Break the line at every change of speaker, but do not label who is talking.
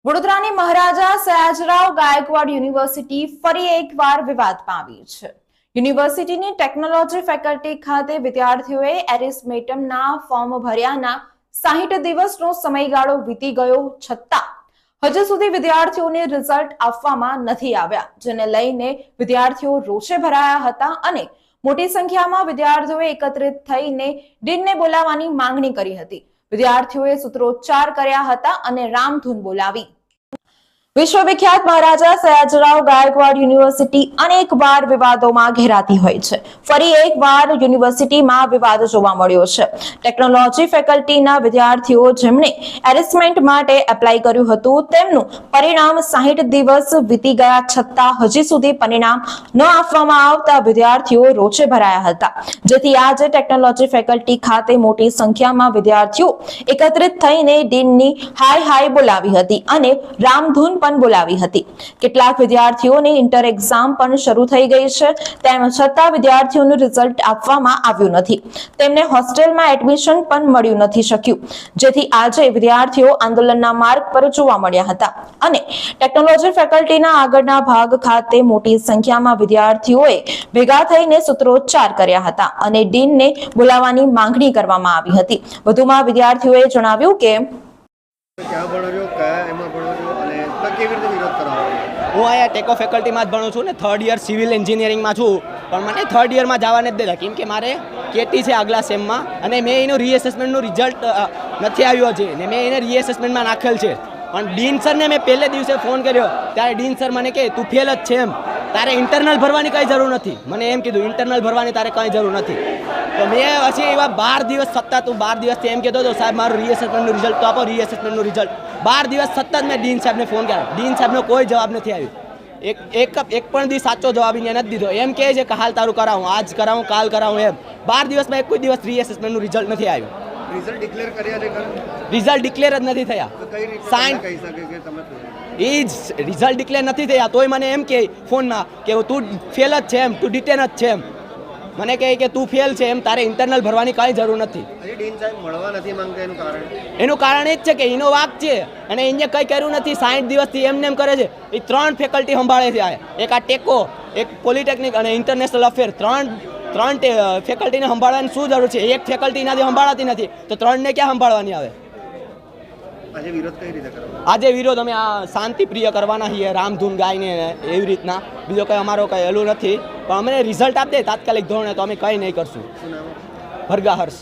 વડોદરાની મહારાજા સયાજરાવ ગાયકવાડ યુનિવર્સિટી ફરી એકવાર વિવાદમાં આવી છે। યુનિવર્સિટીની ટેકનોલોજી ફેકલ્ટી ખાતે વિદ્યાર્થીઓએ એરિસ્મેટમના ફોર્મ ભર્યાના 60 દિવસનો સમયગાળો વીતી ગયો છતાં હજુ સુધી વિદ્યાર્થીઓને રિઝલ્ટ આપવામાં નથી આવ્યા, જેને લઈને વિદ્યાર્થીઓ રોષે ભરાયા હતા અને મોટી સંખ્યામાં વિદ્યાર્થીઓએ એકત્રિત થઈને ડીનને બોલાવવાની માંગણી કરી હતી। વિદ્યાર્થીઓએ સૂત્રોચ્ચાર કર્યા હતા અને રામધૂન બોલાવી। વિશ્વવિખ્યાત મહારાજા સયાજરાવ ગાયકવાડ યુનિવર્સિટી અનેકવાર વિવાદોમાં ઘેરાતી હોય છે। ફરી એકવાર યુનિવર્સિટીમાં વિવાદ જોવા મળ્યો છે। ટેકનોલોજી ફેકલ્ટીના વિદ્યાર્થીઓ જેમણે એરિસ્મેન્ટ માટે એપ્લાય કર્યું હતું તેમનું પરિણામ 60 દિવસ વીતી ગયા છતાં હજી સુધી પરિણામ ન આપવામાં આવતા વિદ્યાર્થીઓ રોષે ભરાયા હતા, જેથી આજે ટેકનોલોજી ફેકલ્ટી ખાતે મોટી સંખ્યામાં વિદ્યાર્થીઓ એકત્રિત થઈને ડીનની હાય બોલાવી હતી અને રામધૂન પણ બોલાવી હતી। કેટલાક વિદ્યાર્થીઓની ઇન્ટર એક્ઝામ પણ શરૂ થઈ ગઈ છે, તેમ છતાં વિદ્યાર્થીઓનું રિઝલ્ટ આપવામાં આવ્યું નથી। તેમને હોસ્ટેલમાં એડમિશન પણ મળ્યું નથી શક્યું, જેથી આજે વિદ્યાર્થીઓ આંદોલનના માર્ગ પર જોવા મળ્યા હતા અને ટેકનોલોજી ફેકલ્ટીના આગળના ભાગ ખાતે મોટી સંખ્યામાં વિદ્યાર્થીઓએ ભેગા થઈને સૂત્રોચ્ચાર કર્યા હતા અને ડીનને બોલાવવાની માંગણી કરવામાં આવી હતી। વધુમાં વિદ્યાર્થીઓએ જણાવ્યું કે
હું અહીંયા ટેકો ફેકલ્ટીમાં જ ભણું છું ને, 3rd યર સિવિલ એન્જિનિયરિંગમાં છું, પણ મને 3rd યરમાં જવાને જ દેતા કેમ કે મારે કેટી છે આગલા સેમમાં અને મેં એનું રીએસેસમેન્ટનું રિઝલ્ટ નથી આવ્યું છે ને મેં એને રીએસેસમેન્ટમાં નાખેલ છે। પણ ડીન સરને મેં પહેલે દિવસે ફોન કર્યો ત્યારે ડીન સર મને કહે તું ફેલ જ છે, એમ તારે ઇન્ટરનલ ભરવાની કંઈ જરૂર નથી। મને એમ કીધું ઇન્ટરનલ ભરવાની તારે કંઈ જરૂર નથી। તો મેં પછી એવા 12 દિવસ સતત 12 દિવસથી એમ કહેતો હતો સાહેબ મારું રીએસેસમેન્ટનું રિઝલ્ટ તો આપો, રીએસેસમેન્ટનું રિઝલ્ટ। 12 દિવસ સતત મેં ડીન સાહેબને ફોન કર્યો, ડીન સાહેબનો કોઈ જવાબ નથી આવ્યો। એક પણ દી સાચો જવાબ એને નથી દીધો। એમ કહે છે કે હાલ તારું કરાવું, આજ કરાવું, કાલ કરાવું, એમ 12 દિવસમાં એક કોઈ દિવસ રીએસેસમેન્ટનું રિઝલ્ટ નથી આવ્યું। રિઝલ્ટ ડિક્લેર જ નથી થયા। એ જ રિઝલ્ટ ડિક્લેર નથી થયા તોય મને એમ કહે ફોનમાં કે તું ફેલ જ છે, એમ તું ડિટેન જ છે, એમ મને કહે કે તું ફેલ છે, એમ તારે ઇન્ટરનલ ભરવાની કાંઈ જરૂર નથી। એનું કારણ એ જ છે કે એનો વાક છે અને એને કંઈ કર્યું નથી। 60 દિવસથી એમને એમ કરે છે। એ 3 ફેકલ્ટી સંભાળે છે, એક આ ટેકો, એક પોલિટેકનિક અને ઇન્ટરનેશનલ અફેર, ત્રણ ફેકલ્ટીને સંભાળવાની શું જરૂર છે? એક ફેકલ્ટી એનાથી સંભાળાતી નથી તો 3ને ક્યાં સંભાળવાની આવે? આજે વિરોધ અમે આ શાંતિપ્રિય કરવાના છીએ, રામધૂન ગાઈને એવી રીતના, બીજો કંઈ અમારો કંઈ હેલું નથી, પણ અમને રિઝલ્ટ આપી દે તાત્કાલિક ધોરણે તો અમે કંઈ નહીં કરશું। ભરગા હર્ષ।